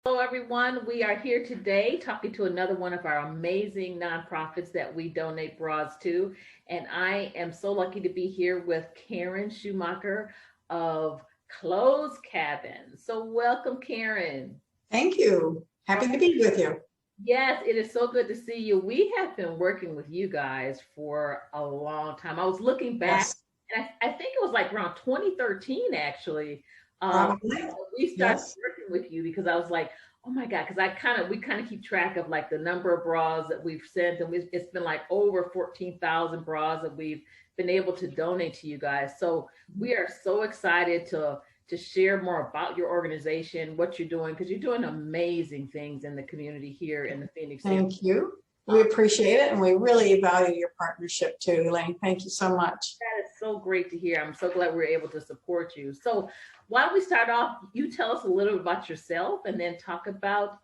Hello, everyone. We are here today talking to another one of our amazing nonprofits that we donate bras to. And I am so lucky to be here with Caryn Shoemaker of Clothes Cabin. So, welcome, Caryn. Thank you. Happy to be with you. Yes, it is so good to see you. We have been working with you guys for a long time. I was looking back, Yes, and I think it was like around 2013, actually. probably. We started Yes. working with you because I was like, oh my God, because we kind of keep track of like the number of bras that we've sent, and it's been like over 14,000 bras that we've been able to donate to you guys. So we are so excited to share more about your organization, what you're doing, because you're doing amazing things in the community here in the Phoenix area. Thank you. We appreciate it, and we really value your partnership too, Elaine. Thank you so much. That is so great to hear. I'm so glad we were able to support you. So why don't we start off? You tell us a little bit about yourself and then talk about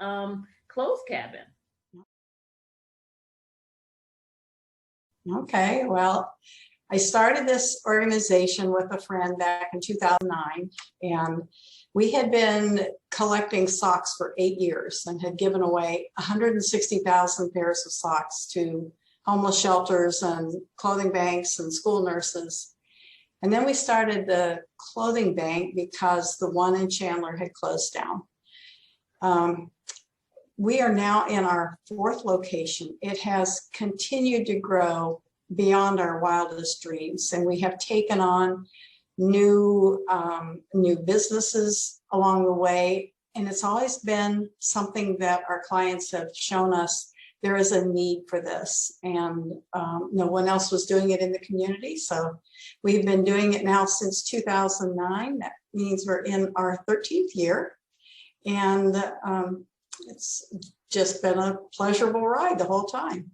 Clothes Cabin. Okay, well, I started this organization with a friend back in 2009, and we had been collecting socks for 8 years and had given away 160,000 pairs of socks to homeless shelters and clothing banks and school nurses. And then we started the clothing bank because the one in Chandler had closed down. We are now in our 4th location. It has continued to grow beyond our wildest dreams, and we have taken on new businesses along the way, and it's always been something that our clients have shown us there is a need for this, and no one else was doing it in the community, so we've been doing it now since 2009. That means we're in our 13th year, and it's just been a pleasurable ride the whole time.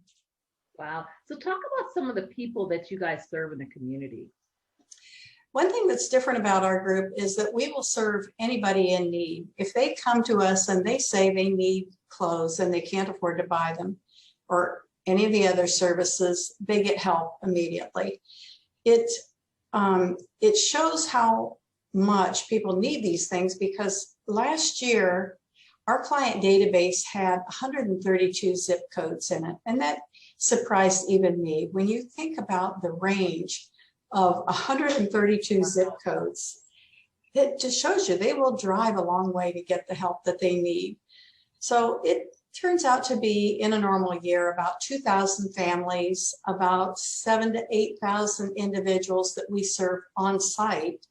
Wow. So talk about some of the people that you guys serve in the community. One thing that's different about our group is that we will serve anybody in need. If they come to us and they say they need clothes and they can't afford to buy them, or any of the other services, they get help immediately. It shows how much people need these things, because last year our client database had 132 zip codes in it, and that surprised even me. When you think about the range of 132 zip codes, it just shows you they will drive a long way to get the help that they need. So it turns out to be, in a normal year, about 2,000 families, about 7,000 to 8,000 individuals that we serve on site.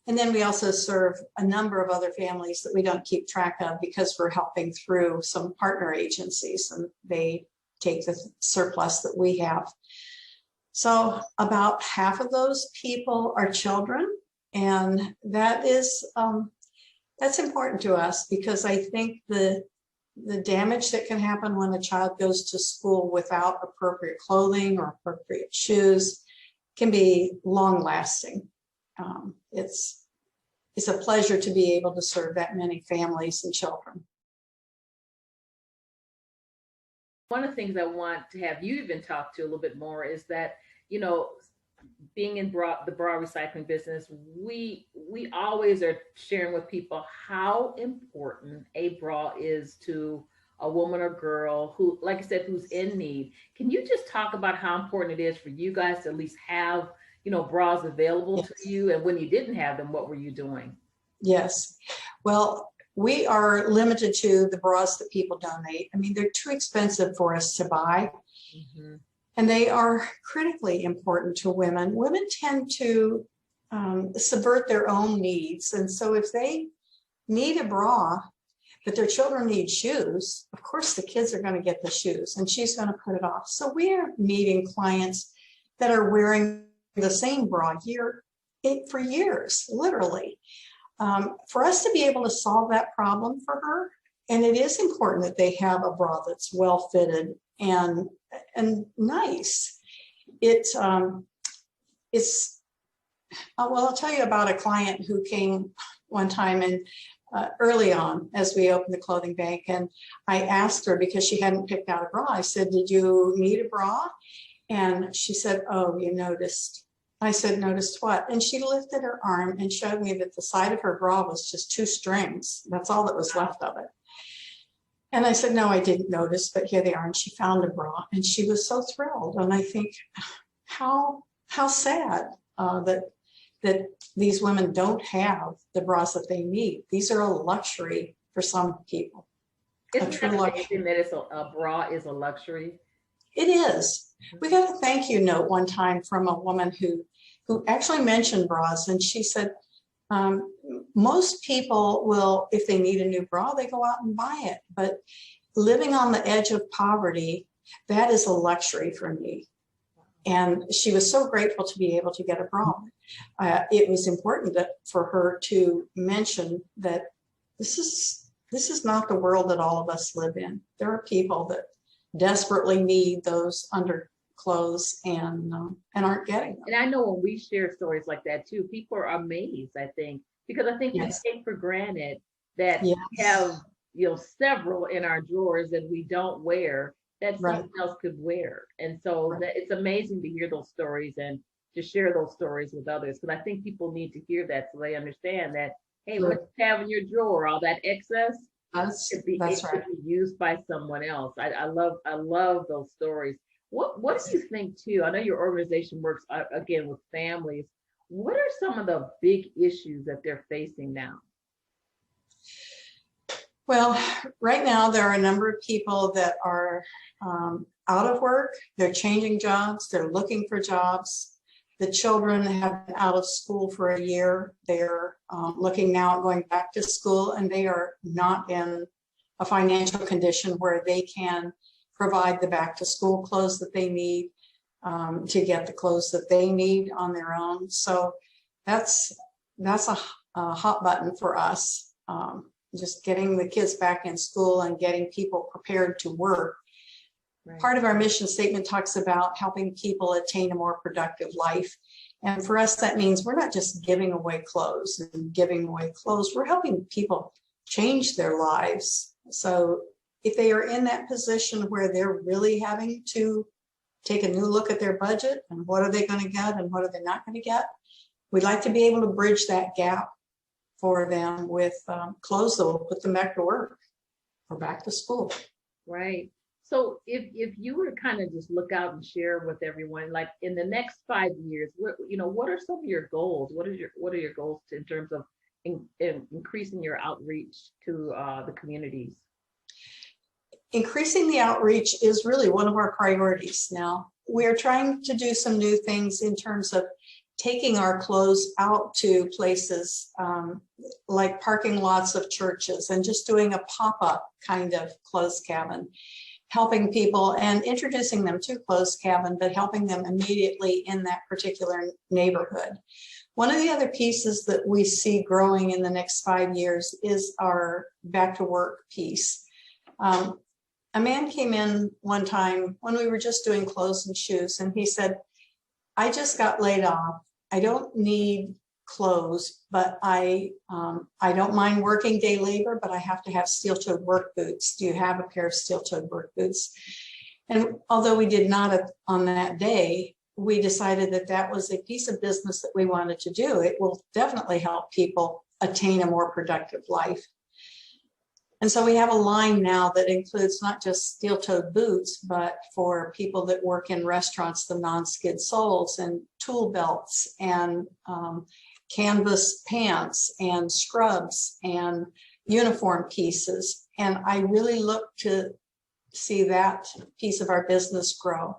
And then we also serve a number of other families that we don't keep track of because we're helping through some partner agencies, and they take the surplus that we have. So about half of those people are children, and that is that's important to us, because I think the damage that can happen when a child goes to school without appropriate clothing or appropriate shoes can be long lasting. It's a pleasure to be able to serve that many families and children. One of the things I want to have you even talk to a little bit more is that, you know, being in the bra recycling business, we always are sharing with people how important a bra is to a woman or girl who, like I said, who's in need. Can you just talk about how important it is for you guys to at least have, you know, bras available Yes. to you? And when you didn't have them, what were you doing? Yes. Well, we are limited to the bras that people donate. I mean, they're too expensive for us to buy. Mm-hmm. And they are critically important to women. Women tend to subvert their own needs. And so if they need a bra, but their children need shoes, of course the kids are going to get the shoes and she's going to put it off. So we are meeting clients that are wearing the same bra for years, literally. For us to be able to solve that problem for her, and it is important that they have a bra that's well fitted and nice. Well, I'll tell you about a client who came one time, and early on as we opened the clothing bank, and I asked her, because she hadn't picked out a bra, I said, "Did you need a bra?" And she said, "Oh, you noticed." I said, "Noticed what?" And she lifted her arm and showed me that the side of her bra was just 2 strings. That's all that was left of it. And I said, no, I didn't notice, but here they are. And she found a bra and she was so thrilled. And I think how sad that these women don't have the bras that they need. These are a luxury for some people, a Isn't true that luxury. amazing that it's a bra is a luxury? It is. We got a thank you note one time from a woman who actually mentioned bras, and she said, most people will, if they need a new bra, they go out and buy it. But living on the edge of poverty, that is a luxury for me. And she was so grateful to be able to get a bra. It was important for her to mention that this is not the world that all of us live in. There are people that desperately need those underclothes and aren't getting them. And I know when we share stories like that too, people are amazed, I think, because I think Yes. we take for granted that Yes. we have, several in our drawers that we don't wear that Right. someone else could wear. And so Right. that it's amazing to hear those stories and to share those stories with others. Because I think people need to hear that so they understand that, hey, what you have in your drawer, all that excess, That's could be used by someone else. I love those stories. What do you think too? I know your organization works again with families. What are some of the big issues that they're facing now? Well, right now there are a number of people that are out of work. They're changing jobs. They're looking for jobs. The children have been out of school for a year. They're looking now at going back to school, and they are not in a financial condition where they can provide the back to school clothes that they need, to get the clothes that they need on their own. So that's a hot button for us. Just getting the kids back in school and getting people prepared to work. Right. Part of our mission statement talks about helping people attain a more productive life. And for us, that means we're not just giving away clothes and giving away clothes. We're helping people change their lives. So if they are in that position where they're really having to take a new look at their budget and what are they going to get and what are they not going to get, we'd like to be able to bridge that gap for them with clothes that will put them back to work or back to school. Right. So if you were to kind of just look out and share with everyone, like in the next 5 years, what are some of your goals? What are your goals in terms of increasing your outreach to the communities? Increasing the outreach is really one of our priorities now. We're trying to do some new things in terms of taking our clothes out to places like parking lots of churches and just doing a pop-up kind of clothes cabin, helping people and introducing them to clothes cabin, but helping them immediately in that particular neighborhood. One of the other pieces that we see growing in the next 5 years is our back to work piece. A man came in one time when we were just doing clothes and shoes, and he said, I just got laid off. I don't need clothes, but I don't mind working day labor, but I have to have steel-toed work boots. Do you have a pair of steel-toed work boots? And although we did not on that day, we decided that that was a piece of business that we wanted to do. It will definitely help people attain a more productive life. And so we have a line now that includes not just steel-toed boots, but for people that work in restaurants, the non-skid soles and tool belts and canvas pants and scrubs and uniform pieces. And I really look to see that piece of our business grow.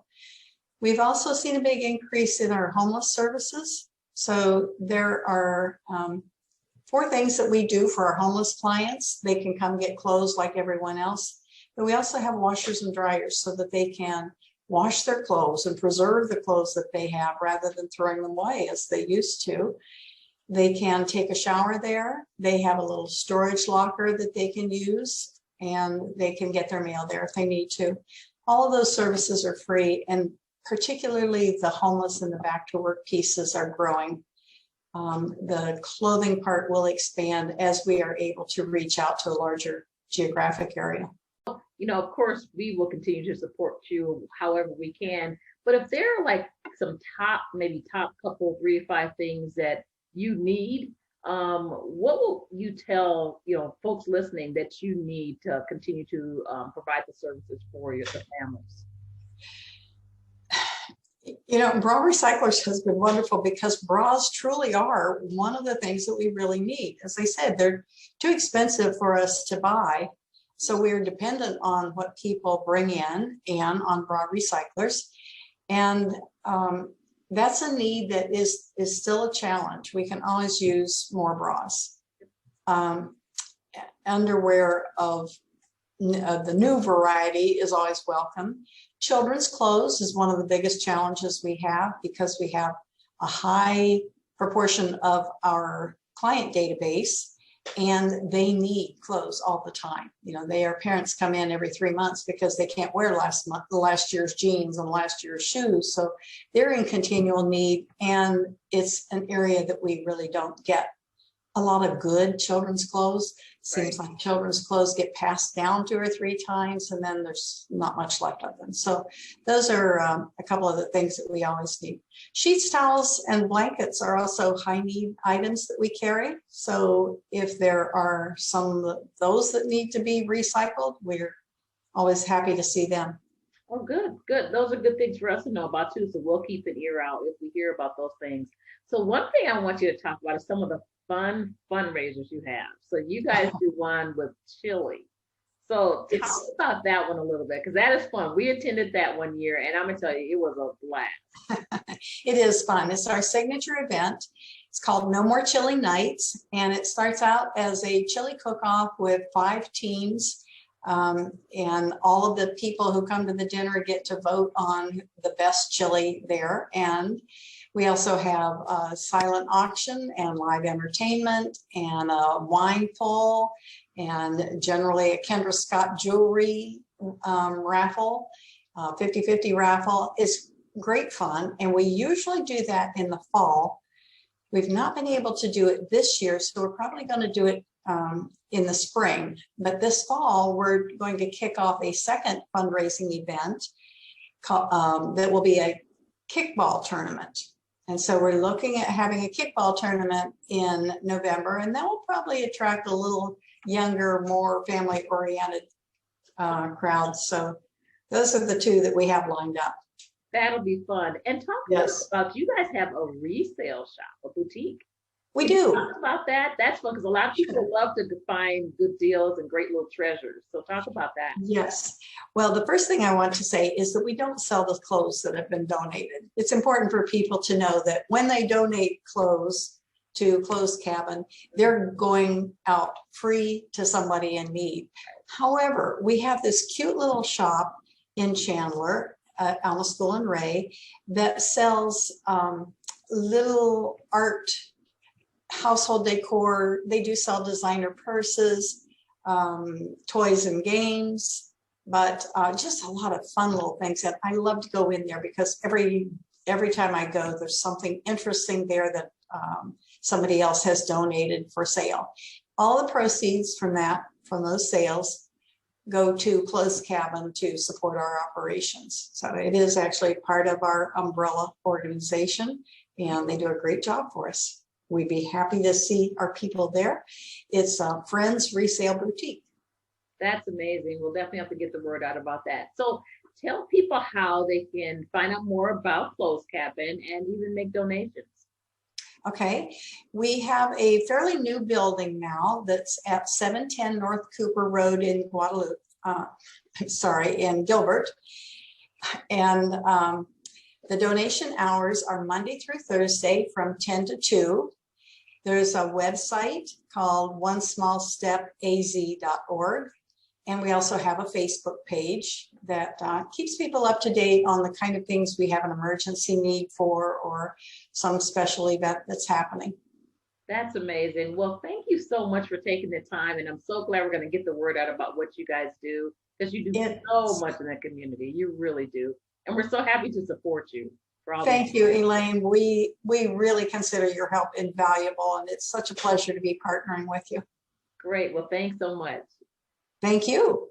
We've also seen a big increase in our homeless services. So there are 4 things that we do for our homeless clients. They can come get clothes like everyone else, but we also have washers and dryers so that they can wash their clothes and preserve the clothes that they have rather than throwing them away as they used to. They can take a shower there. They have a little storage locker that they can use, and they can get their mail there if they need to. All of those services are free, and particularly the homeless and the back to work pieces are growing. The clothing part will expand as we are able to reach out to a larger geographic area. Of course, we will continue to support you however we can. But if there are like some top couple 3 to 5 things that you need, What will you tell, folks listening that you need to continue to provide the services for the families? Bra recyclers has been wonderful because bras truly are one of the things that we really need. As I said, they're too expensive for us to buy. So we're dependent on what people bring in and on bra recyclers. And that's a need that is still a challenge. We can always use more bras. Underwear of the new variety is always welcome. Children's clothes is one of the biggest challenges we have because we have a high proportion of our client database and they need clothes all the time. Their parents come in every 3 months because they can't wear last year's jeans and last year's shoes. So they're in continual need, and it's an area that we really don't get a lot of good children's clothes. Seems like children's clothes get passed down 2 or 3 times and then there's not much left of them. So those are a couple of the things that we always need. Sheets, towels, and blankets are also high need items that we carry. So if there are some of those that need to be recycled, we're always happy to see them. Oh, good. Those are good things for us to know about too. So we'll keep an ear out if we hear about those things. So one thing I want you to talk about is some of the fun fundraisers you have. So you guys do one with chili. So talk about that one a little bit, because that is fun. We attended that one year, and I'm gonna tell you, it was a blast. It is fun. It's our signature event. It's called No More Chili Nights, and it starts out as a chili cook-off with 5 teams. And all of the people who come to the dinner get to vote on the best chili there. And we also have a silent auction and live entertainment and a wine pull and generally a Kendra Scott jewelry raffle, 50-50 raffle. It's great fun. And we usually do that in the fall. We've not been able to do it this year, so we're probably going to do it in the spring. But this fall, we're going to kick off a second fundraising event that will be a kickball tournament. And so we're looking at having a kickball tournament in November, and that will probably attract a little younger, more family-oriented crowd. So those are the 2 that we have lined up. That'll be fun. And talk to us about, you guys have a resale shop, a boutique. We do. Talk about that. That's fun because a lot of people love to find good deals and great little treasures. So talk about that. Yes. Well, the first thing I want to say is that we don't sell the clothes that have been donated. It's important for people to know that when they donate clothes to Clothes Cabin, they're going out free to somebody in need. However, we have this cute little shop in Chandler, Alma School and Ray, that sells little art, household decor. They do sell designer purses, toys and games, but just a lot of fun little things. And I love to go in there because every time I go, there's something interesting there that somebody else has donated for sale. All the proceeds from those sales go to Clothes Cabin to support our operations. So it is actually part of our umbrella organization, and they do a great job for us. We'd be happy to see our people there. It's Friends Resale Boutique. That's amazing. We'll definitely have to get the word out about that. So tell people how they can find out more about Clothes Cabin and even make donations. Okay, we have a fairly new building now that's at 710 North Cooper Road in in Gilbert. And the donation hours are Monday through Thursday from 10 to 2. There's a website called onesmallstepaz.org. And we also have a Facebook page that keeps people up to date on the kind of things we have an emergency need for or some special event that's happening. That's amazing. Well, thank you so much for taking the time. And I'm so glad we're going to get the word out about what you guys do, because you do so much in the community. You really do. And we're so happy to support you. Thank you, Elaine. We really consider your help invaluable, and it's such a pleasure to be partnering with you. Great. Well, thanks so much. Thank you.